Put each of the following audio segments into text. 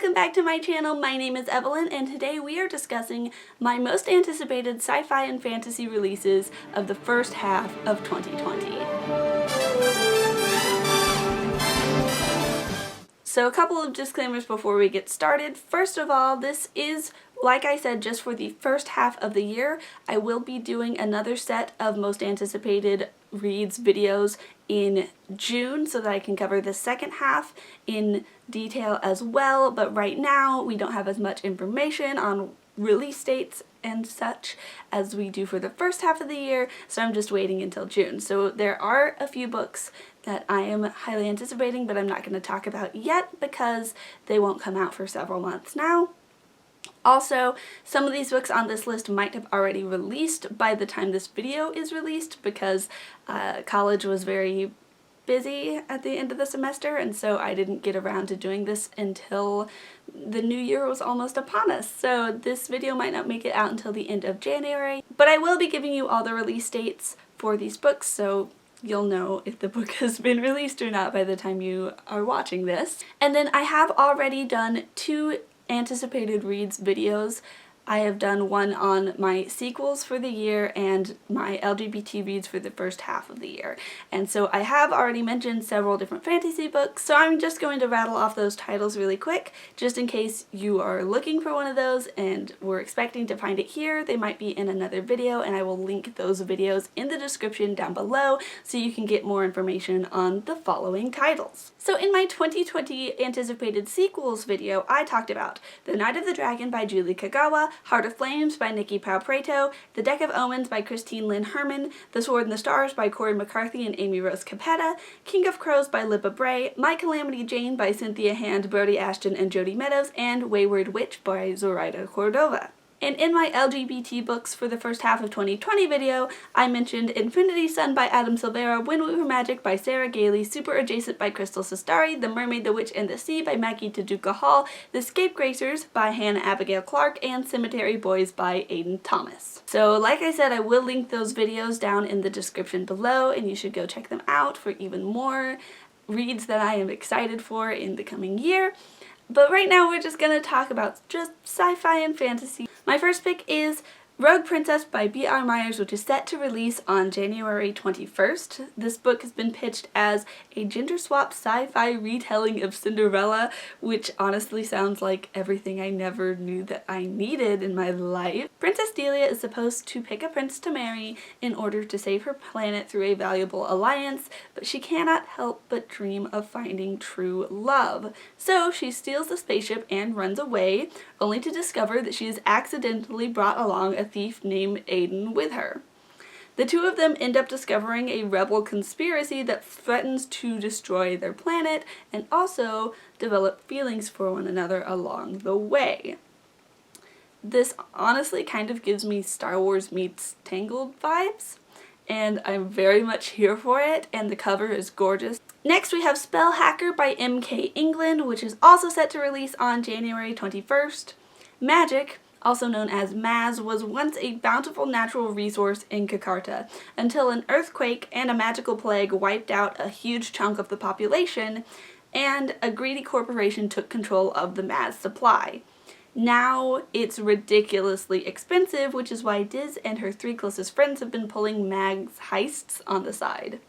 Welcome back to my channel. My name is Evelyn and today we are discussing my most anticipated sci-fi and fantasy releases of the first half of 2020. So a couple of disclaimers before we get started. First of all, this is, like I said, just for the first half of the year. I will be doing another set of most anticipated reads videos in June so that I can cover the second half in detail as well, but right now we don't have as much information on release dates and such as we do for the first half of the year, so I'm just waiting until June. So there are a few books that I am highly anticipating, but I'm not going to talk about yet because they won't come out for several months now. Also, some of these books on this list might have already released by the time this video is released because college was very busy at the end of the semester, and so I didn't get around to doing this until the new year was almost upon us. So this video might not make it out until the end of January, but I will be giving you all the release dates for these books, so you'll know if the book has been released or not by the time you are watching this. And then I have already done 2 anticipated reads videos. I have done one on my sequels for the year and my LGBT reads for the first half of the year. And so I have already mentioned several different fantasy books, so I'm just going to rattle off those titles really quick, just in case you are looking for one of those and were expecting to find it here. They might be in another video, and I will link those videos in the description down below so you can get more information on the following titles. So in my 2020 anticipated sequels video, I talked about The Night of the Dragon by Julie Kagawa, Heart of Flames by Nikki Pau-Preto, The Deck of Omens by Christine Lynn Herman, The Sword and the Stars by Corin McCarthy and Amy Rose Capetta, King of Crows by Lippa Bray, My Calamity Jane by Cynthia Hand, Brody Ashton, and Jody Meadows, and Wayward Witch by Zoraida Cordova. And in my LGBT books for the first half of 2020 video, I mentioned Infinity Sun by Adam Silvera, When We Were Magic by Sarah Gailey, Super Adjacent by Crystal Sestari, The Mermaid, the Witch, and the Sea by Maggie Taduka Hall, The Scapegracers by Hannah Abigail Clark, and Cemetery Boys by Aiden Thomas. So like I said, I will link those videos down in the description below, and you should go check them out for even more reads that I am excited for in the coming year. But right now we're just going to talk about just sci-fi and fantasy. My first pick is Rogue Princess by B.R. Myers, which is set to release on January 21st. This book has been pitched as a gender-swap sci-fi retelling of Cinderella, which honestly sounds like everything I never knew that I needed in my life. Princess Delia is supposed to pick a prince to marry in order to save her planet through a valuable alliance, but she cannot help but dream of finding true love. So she steals the spaceship and runs away, only to discover that she has accidentally brought along a thief named Aiden with her. The two of them end up discovering a rebel conspiracy that threatens to destroy their planet and also develop feelings for one another along the way. This honestly kind of gives me Star Wars meets Tangled vibes, and I'm very much here for it, and the cover is gorgeous. Next we have Spellhacker by M.K. England, which is also set to release on January 21st. Magic, also known as Maz, was once a bountiful natural resource in Kakarta, until an earthquake and a magical plague wiped out a huge chunk of the population, and a greedy corporation took control of the Maz supply. Now it's ridiculously expensive, which is why Diz and her 3 closest friends have been pulling Mag's heists on the side.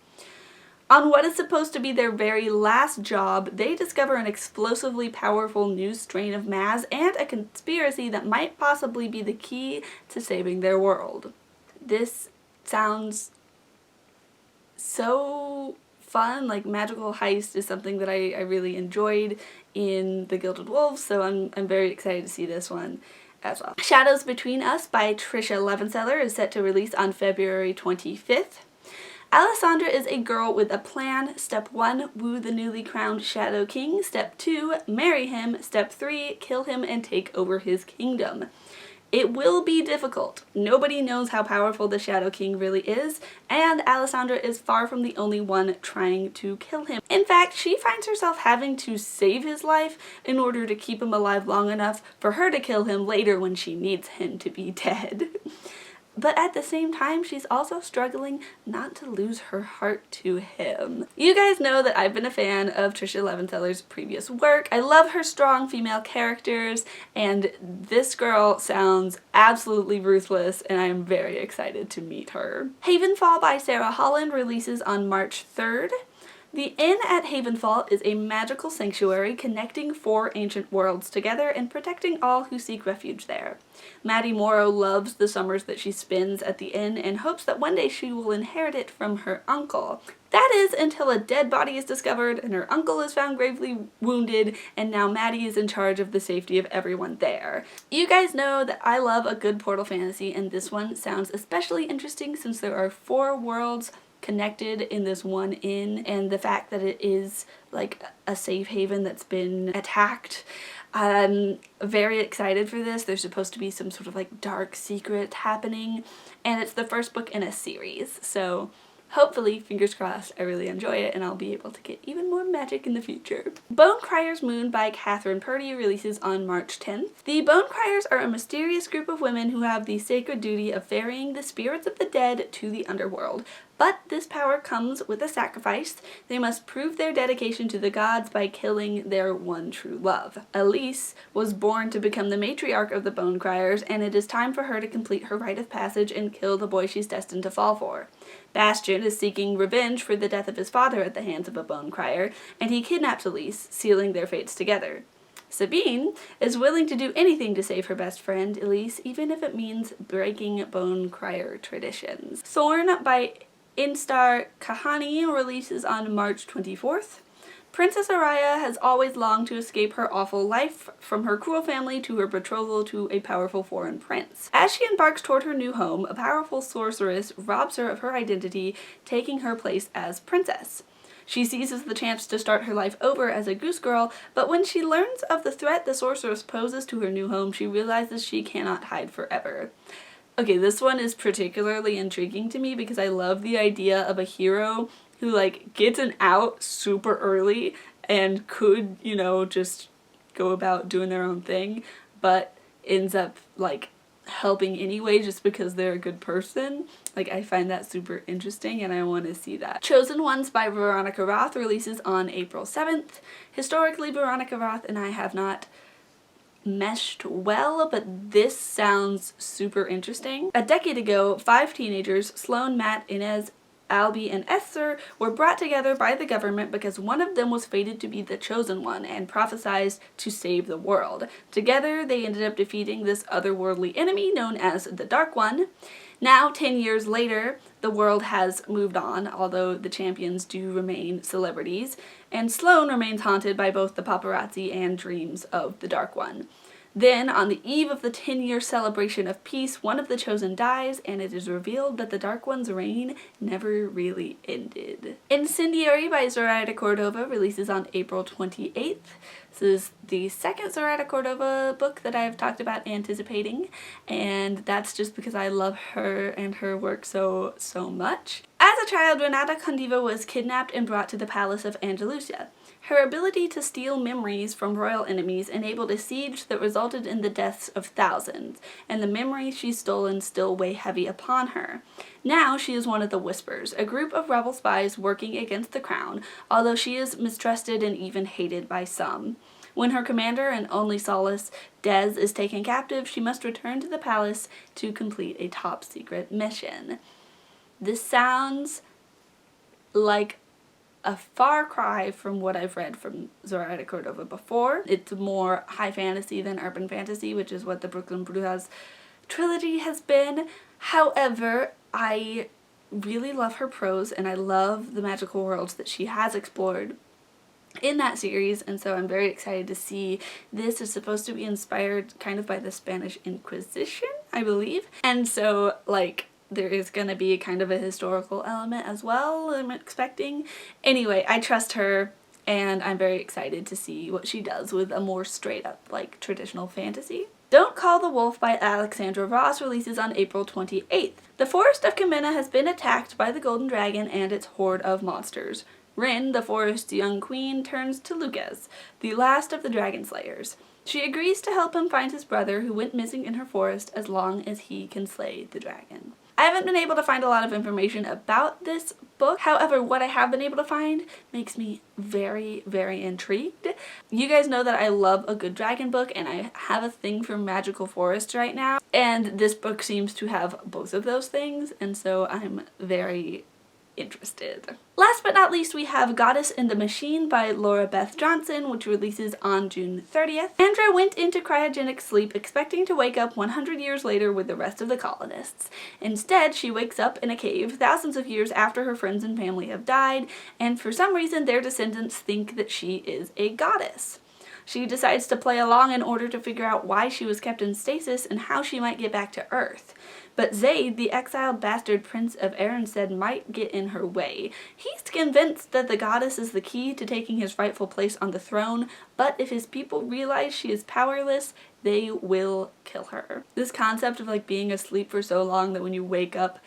On what is supposed to be their very last job, they discover an explosively powerful new strain of Maz and a conspiracy that might possibly be the key to saving their world. This sounds so fun. Like, magical heist is something that I really enjoyed in The Gilded Wolves, so I'm very excited to see this one as well. Shadows Between Us by Trisha Levenseller is set to release on February 25th. Alessandra is a girl with a plan. Step 1, woo the newly crowned Shadow King. Step 2, marry him. Step 3, kill him and take over his kingdom. It will be difficult. Nobody knows how powerful the Shadow King really is, and Alessandra is far from the only one trying to kill him. In fact, she finds herself having to save his life in order to keep him alive long enough for her to kill him later when she needs him to be dead. but at the same time, she's also struggling not to lose her heart to him. You guys know that I've been a fan of Tricia Levenseller's previous work. I love her strong female characters, and this girl sounds absolutely ruthless, and I'm very excited to meet her. Havenfall by Sarah Holland releases on March 3rd. The Inn at Havenfall is a magical sanctuary connecting 4 ancient worlds together and protecting all who seek refuge there. Maddie Morrow loves the summers that she spends at the inn and hopes that one day she will inherit it from her uncle. That is until a dead body is discovered and her uncle is found gravely wounded, and now Maddie is in charge of the safety of everyone there. You guys know that I love a good portal fantasy, and this one sounds especially interesting since there are 4 worlds connected in this one inn, and the fact that it is like a safe haven that's been attacked. I'm very excited for this. There's supposed to be some sort of like dark secret happening, and it's the first book in a series, so hopefully, fingers crossed, I really enjoy it and I'll be able to get even more magic in the future. Bonecryer's Moon by Catherine Purdy releases on March 10th. The Bonecryers are a mysterious group of women who have the sacred duty of ferrying the spirits of the dead to the underworld. But this power comes with a sacrifice. They must prove their dedication to the gods by killing their one true love. Elise was born to become the matriarch of the Bonecryers, and it is time for her to complete her rite of passage and kill the boy she's destined to fall for. Bastion is seeking revenge for the death of his father at the hands of a Bonecryer, and he kidnaps Elise, sealing their fates together. Sabine is willing to do anything to save her best friend, Elise, even if it means breaking Bonecryer traditions. Thorn by Instar Kahani releases on March 24th. Princess Araya has always longed to escape her awful life, from her cruel family to her betrothal to a powerful foreign prince. As she embarks toward her new home, a powerful sorceress robs her of her identity, taking her place as princess. She seizes the chance to start her life over as a goose girl, but when she learns of the threat the sorceress poses to her new home, she realizes she cannot hide forever. Okay, this one is particularly intriguing to me because I love the idea of a hero who like gets an out super early and could, you know, just go about doing their own thing, but ends up like helping anyway just because they're a good person. Like, I find that super interesting and I want to see that. Chosen Ones by Veronica Roth releases on April 7th. Historically, Veronica Roth and I have not meshed well, but this sounds super interesting. A decade ago, 5 teenagers, Sloane, Matt, Inez, Albie, and Esther, were brought together by the government because one of them was fated to be the chosen one and prophesized to save the world. Together, they ended up defeating this otherworldly enemy known as the Dark One. Now, 10 years later, the world has moved on, although the champions do remain celebrities, and Sloane remains haunted by both the paparazzi and dreams of the Dark One. Then, on the eve of the 10-year celebration of peace, one of the chosen dies, and it is revealed that the Dark One's reign never really ended. Incendiary by Zoraida Cordova releases on April 28th. This is the second Zoraida Cordova book that I've talked about anticipating, and that's just because I love her and her work so much. As a child, Renata Condiva was kidnapped and brought to the palace of Andalusia. Her ability to steal memories from royal enemies enabled a siege that resulted in the deaths of thousands, and the memories she's stolen still weigh heavy upon her. Now she is one of the Whispers, a group of rebel spies working against the crown, although she is mistrusted and even hated by some. When her commander and only solace, Des, is taken captive, she must return to the palace to complete a top-secret mission. This sounds like a far cry from what I've read from Zoraida Cordova before. It's more high fantasy than urban fantasy, which is what the Brooklyn Brujas trilogy has been. However, I really love her prose and I love the magical worlds that she has explored in that series, and so I'm very excited to see this. Is supposed to be inspired kind of by the Spanish Inquisition, I believe, and so like there is going to be kind of a historical element as well, I'm expecting. Anyway, I trust her and I'm very excited to see what she does with a more straight up like traditional fantasy. Don't Call the Wolf by Alexandra Ross releases on April 28th. The forest of Kamina has been attacked by the Golden Dragon and its horde of monsters. Rin, the forest's young queen, turns to Lucas, the last of the dragon slayers. She agrees to help him find his brother who went missing in her forest as long as he can slay the dragon. I haven't been able to find a lot of information about this book. However, what I have been able to find makes me very, very intrigued. You guys know that I love a good dragon book and I have a thing for magical forests right now. And this book seems to have both of those things, and so I'm very interested. Last but not least, we have Goddess in the Machine by Laura Beth Johnson, which releases on June 30th. Andra went into cryogenic sleep expecting to wake up 100 years later with the rest of the colonists. Instead, she wakes up in a cave thousands of years after her friends and family have died, and for some reason their descendants think that she is a goddess. She decides to play along in order to figure out why she was kept in stasis and how she might get back to Earth. But Zaid, the exiled bastard prince of Arensed, might get in her way. He's convinced that the goddess is the key to taking his rightful place on the throne, but if his people realize she is powerless, they will kill her. This concept of like being asleep for so long that when you wake up,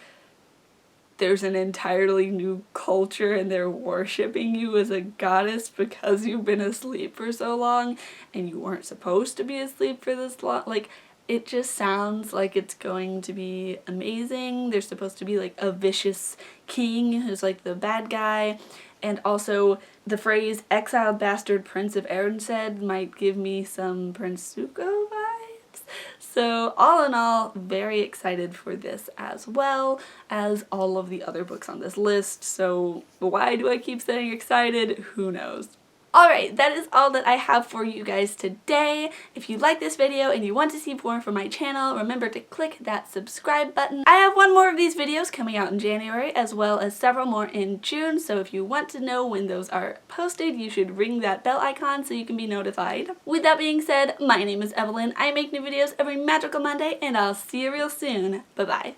there's an entirely new culture and they're worshipping you as a goddess because you've been asleep for so long and you weren't supposed to be asleep for this long. Like, it just sounds like it's going to be amazing. There's supposed to be like a vicious king who's like the bad guy, and also the phrase exiled bastard prince of Arensed might give me some Prince Zuko vibes. So all in all, very excited for this as well as all of the other books on this list. So why do I keep saying excited? Who knows? Alright, that is all that I have for you guys today. If you like this video and you want to see more from my channel, remember to click that subscribe button. I have one more of these videos coming out in January, as well as several more in June, so if you want to know when those are posted, you should ring that bell icon so you can be notified. With that being said, my name is Evelyn. I make new videos every magical Monday, and I'll see you real soon. Bye-bye.